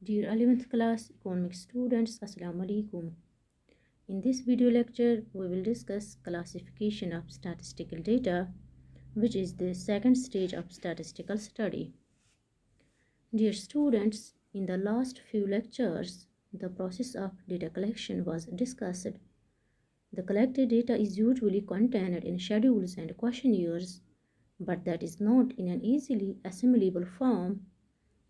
Dear 11th class economics students, Assalamu alaikum. In this video lecture, we will discuss classification of statistical data, which is the second stage of statistical study. Dear students, in the last few lectures, the process of data collection was discussed. The collected data is usually contained in schedules and questionnaires, but that is not in an easily assimilable form.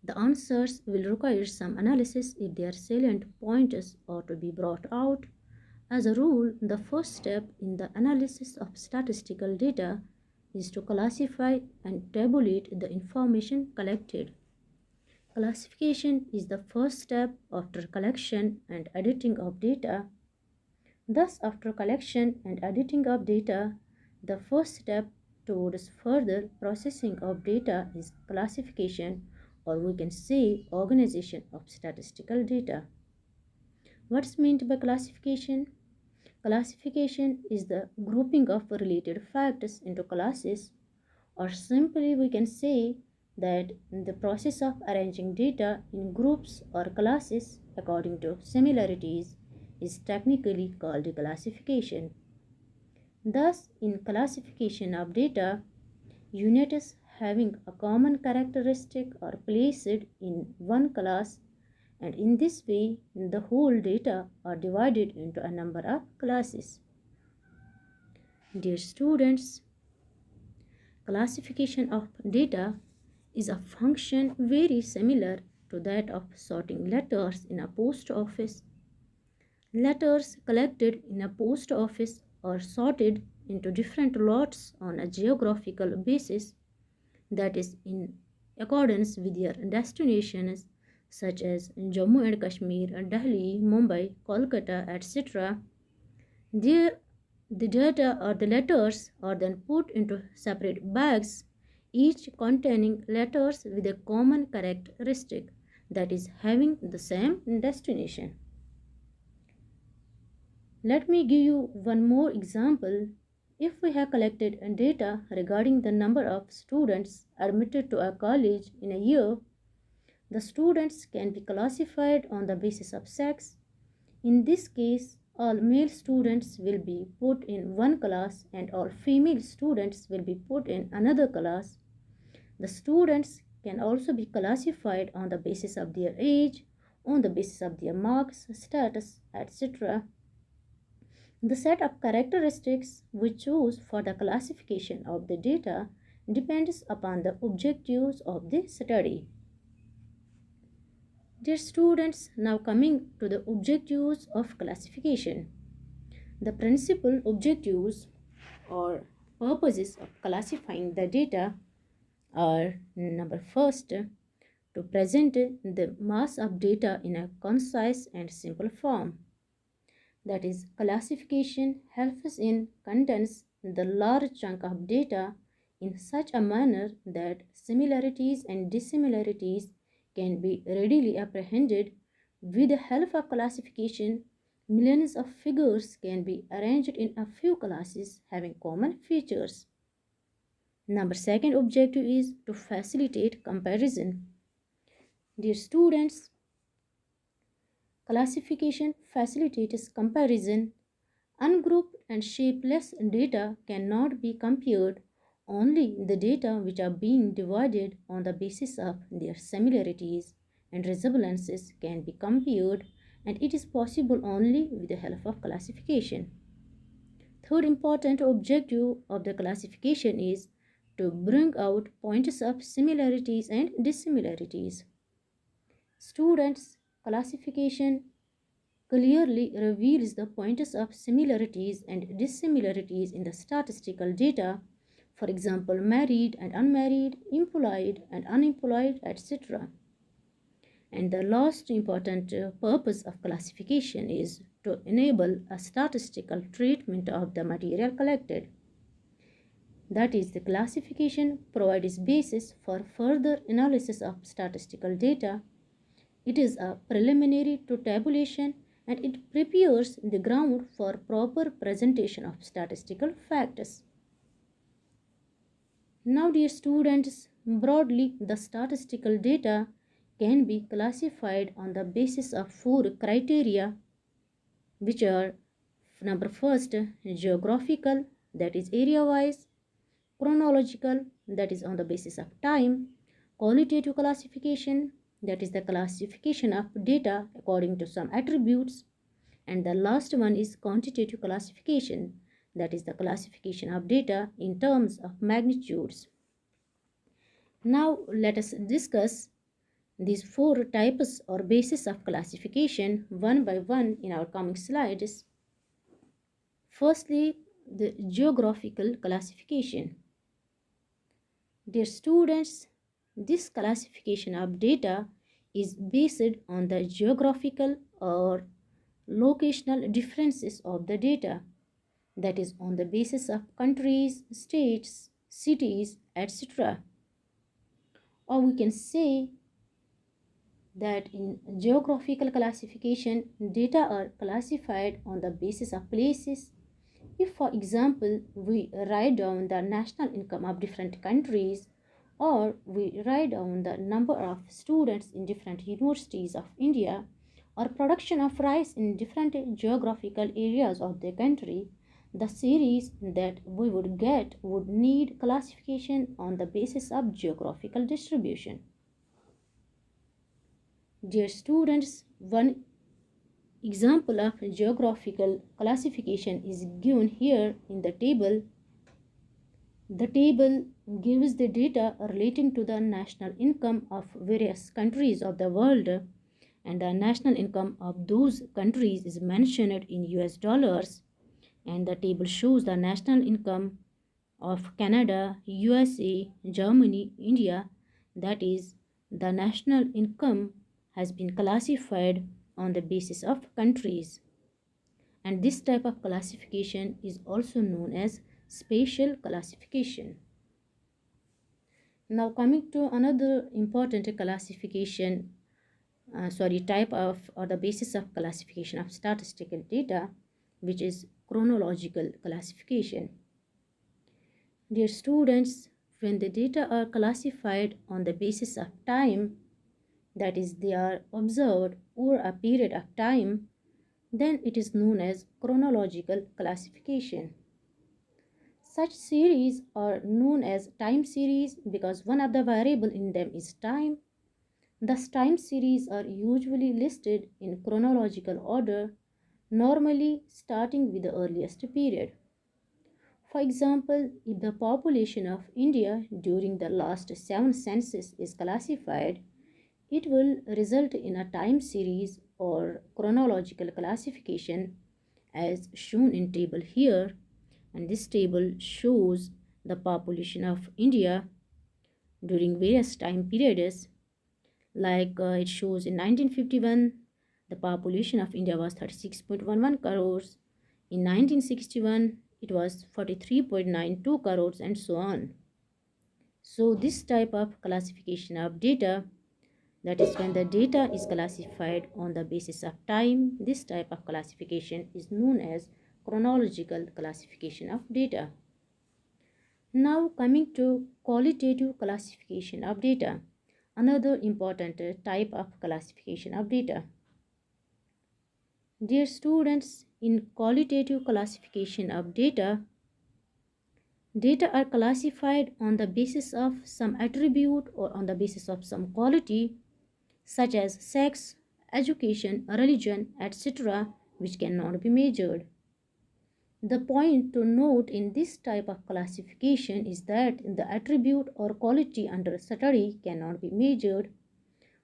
The answers will require some analysis if their salient points are to be brought out. As a rule, the first step in the analysis of statistical data is to classify and tabulate the information collected. Classification is the first step after collection and editing of data. Thus, after collection and editing of data, the first step towards further processing of data is classification, or we can say organization of statistical data. What's meant by classification? Classification is the grouping of related facts into classes, or simply we can say that the process of arranging data in groups or classes according to similarities is technically called classification. Thus, in classification of data, units having a common characteristic are placed in one class, and in this way the whole data are divided into a number of classes. Dear students, classification of data is a function very similar to that of sorting letters in a post office. Letters collected in a post office are sorted into different lots on a geographical basis, that is, in accordance with their destinations such as Jammu and Kashmir, Delhi, Mumbai, Kolkata, etc. There, the data or the letters are then put into separate bags, each containing letters with a common characteristic, that is, having the same destination. Let me give you one more example. If we have collected data regarding the number of students admitted to a college in a year, the students can be classified on the basis of sex. In this case, all male students will be put in one class and all female students will be put in another class. The students can also be classified on the basis of their age, on the basis of their marks, status, etc. The set of characteristics we choose for the classification of the data depends upon the objectives of the study. Dear students, now coming to the objectives of classification. The principal objectives or purposes of classifying the data are: number first, to present the mass of data in a concise and simple form. That is, classification helps in condense the large chunk of data in such a manner that similarities and dissimilarities can be readily apprehended. With the help of classification, millions of figures can be arranged in a few classes having common features. Number second objective is to facilitate comparison. Dear students, classification facilitates comparison. Ungrouped and shapeless data cannot be compared. Only the data which are being divided on the basis of their similarities and resemblances can be compared, and it is possible only with the help of classification. Third important objective of the classification is to bring out points of similarities and dissimilarities. Students, classification clearly reveals the points of similarities and dissimilarities in the statistical data, for example, married and unmarried, employed and unemployed, etc. And the last important purpose of classification is to enable a statistical treatment of the material collected. That is, the classification provides basis for further analysis of statistical data. It is a preliminary to tabulation, and it prepares the ground for proper presentation of statistical facts. Now, dear students, broadly, the statistical data can be classified on the basis of four criteria, which are: number first, geographical, that is area wise; chronological, that is on the basis of time; qualitative classification, that is the classification of data according to some attributes; and the last one is quantitative classification, that is the classification of data in terms of magnitudes. Now let us discuss these four types or bases of classification one by one in our coming slides. Firstly, the geographical classification. Dear students, this classification of data is based on the geographical or locational differences of the data, that is on the basis of countries, states, cities, etc. Or we can say that in geographical classification, data are classified on the basis of places. If, for example, we write down the national income of different countries, or we write down the number of students in different universities of India, or production of rice in different geographical areas of the country, the series that we would get would need classification on the basis of geographical distribution. Dear students, one example of geographical classification is given here in the table. The table gives the data relating to the national income of various countries of the world, and the national income of those countries is mentioned in US dollars. And the table shows the national income of Canada, USA, Germany, India. That is, the national income has been classified on the basis of countries. And this type of classification is also known as spatial classification. Now coming to another important classification, type of or the basis of classification of statistical data, which is chronological classification. Dear students, when the data are classified on the basis of time, that is, they are observed over a period of time, then it is known as chronological classification. Such series are known as time series because one of the variable in them is time. Thus, time series are usually listed in chronological order, normally starting with the earliest period. For example, if the population of India during the last 7 census is classified, it will result in a time series or chronological classification as shown in table here. And this table shows the population of India during various time periods. It shows in 1951, the population of India was 36.11 crores. In 1961, it was 43.92 crores, and so on. So this type of classification of data, that is when the data is classified on the basis of time, this type of classification is known as chronological classification of data. Now coming to qualitative classification of data, another important type of classification of data. Dear students, in qualitative classification of data, data are classified on the basis of some attribute or on the basis of some quality, such as sex, education, religion, etc., which cannot be measured. The point to note in this type of classification is that the attribute or quality under study cannot be measured.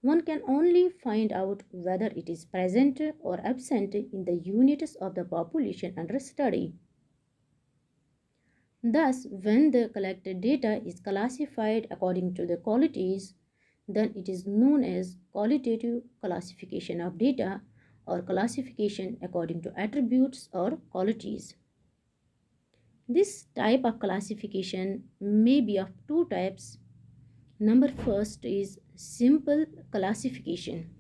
One can only find out whether it is present or absent in the units of the population under study. Thus, when the collected data is classified according to the qualities, then it is known as qualitative classification of data or classification according to attributes or qualities. This type of classification may be of two types. Number first is simple classification,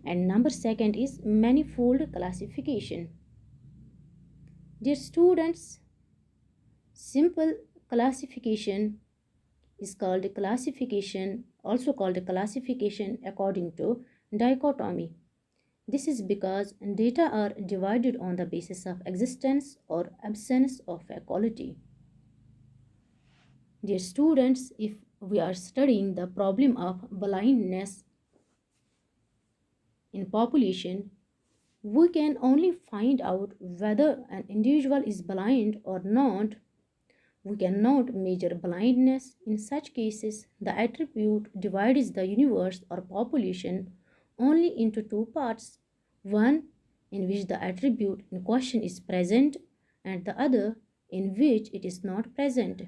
and number second is manifold classification. Dear students, simple classification is called classification also called classification according to dichotomy. This is because data are divided on the basis of existence or absence of a quality. Dear students, if we are studying the problem of blindness in population, we can only find out whether an individual is blind or not. We cannot measure blindness. In such cases, the attribute divides the universe or population only into two parts, one in which the attribute in question is present and the other in which it is not present.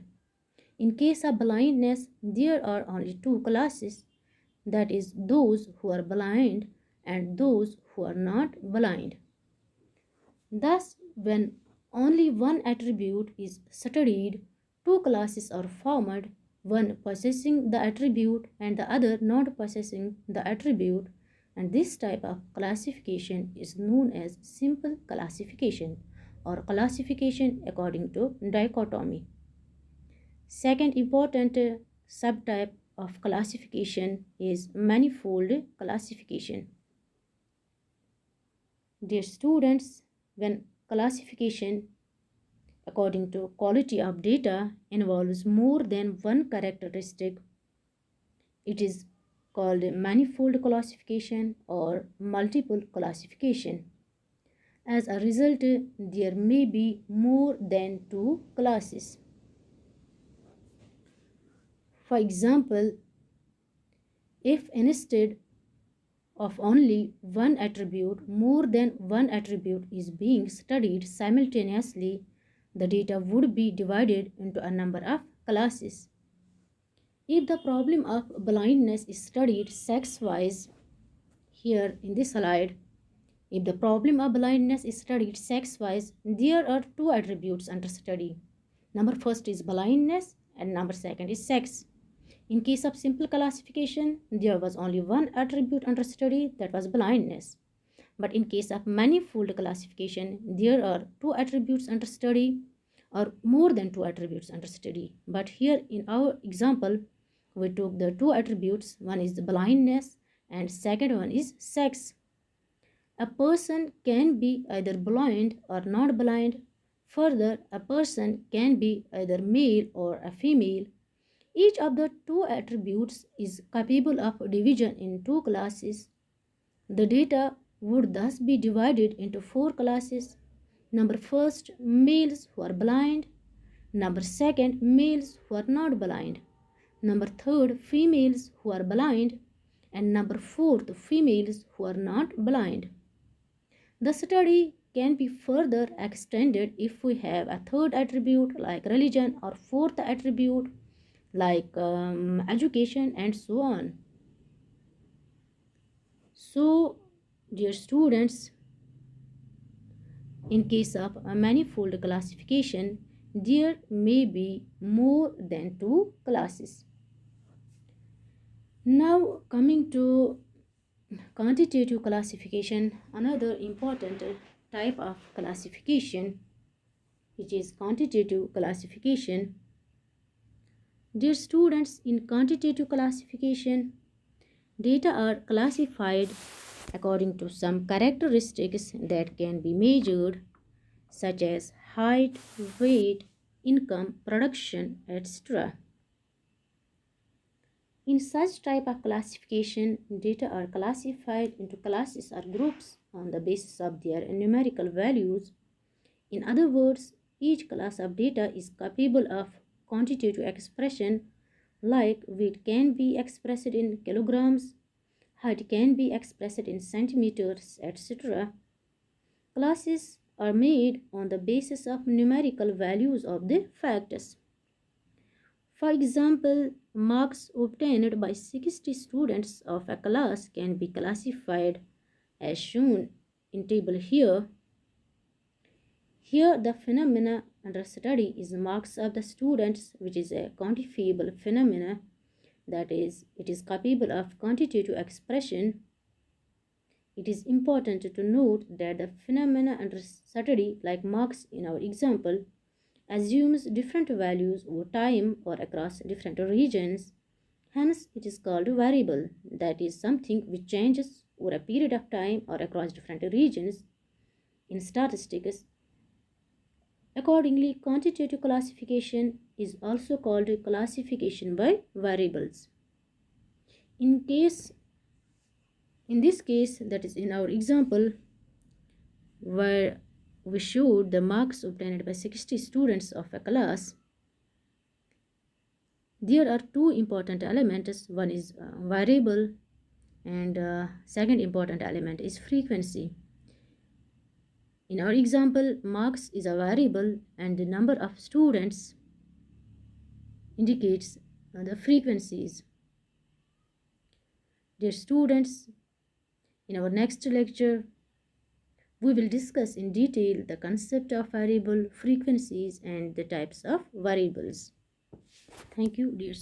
In case of blindness, there are only two classes, that is, those who are blind and those who are not blind. Thus, when only one attribute is studied, two classes are formed, one possessing the attribute and the other not possessing the attribute, and this type of classification is known as simple classification or classification according to dichotomy. Second important subtype of classification is manifold classification. Dear students, when classification according to quality of data involves more than one characteristic, it is called manifold classification or multiple classification. As a result, there may be more than two classes. For example, if instead of only one attribute, more than one attribute is being studied simultaneously, the data would be divided into a number of classes. If the problem of blindness is studied sex-wise, here in this slide, if the problem of blindness is studied sex-wise, there are two attributes under study. Number first is blindness and number second is sex. In case of simple classification, there was only one attribute under study, that was blindness. But in case of manifold classification, there are two attributes under study or more than two attributes under study. But here in our example, we took the two attributes, one is blindness and second one is sex. A person can be either blind or not blind. Further, a person can be either male or a female. Each of the two attributes is capable of division in two classes. The data would thus be divided into four classes. Number first, males who are blind. Number second, males who are not blind. Number third, females who are blind. And number fourth, females who are not blind. The study can be further extended if we have a third attribute like religion or fourth attribute like education and so on. So, dear students, in case of a manifold classification, there may be more than two classes. Now, coming to quantitative classification, another important type of classification, which is quantitative classification. Dear students, in quantitative classification, data are classified according to some characteristics that can be measured, such as height, weight, income, production, etc. In such type of classification, data are classified into classes or groups on the basis of their numerical values. In other words, each class of data is capable of quantitative expression, like weight can be expressed in kilograms, height can be expressed in centimeters, etc. Classes are made on the basis of numerical values of the factors. For example, marks obtained by 60 students of a class can be classified as shown in table here. Here the phenomena under study is marks of the students, which is a quantifiable phenomena, that is, it is capable of quantitative expression. It is important to note that the phenomena under study, like marks in our example, assumes different values over time or across different regions. Hence, it is called a variable, that is something which changes over a period of time or across different regions in statistics. Accordingly, quantitative classification is also called classification by variables. In this case, that is in our example, where we showed the marks obtained by 60 students of a class, there are two important elements. One is variable, and second important element is frequency. In our example, marks is a variable and the number of students indicates the frequencies. Dear students, in our next lecture, we will discuss in detail the concept of variable, frequencies, and the types of variables. Thank you, dear students.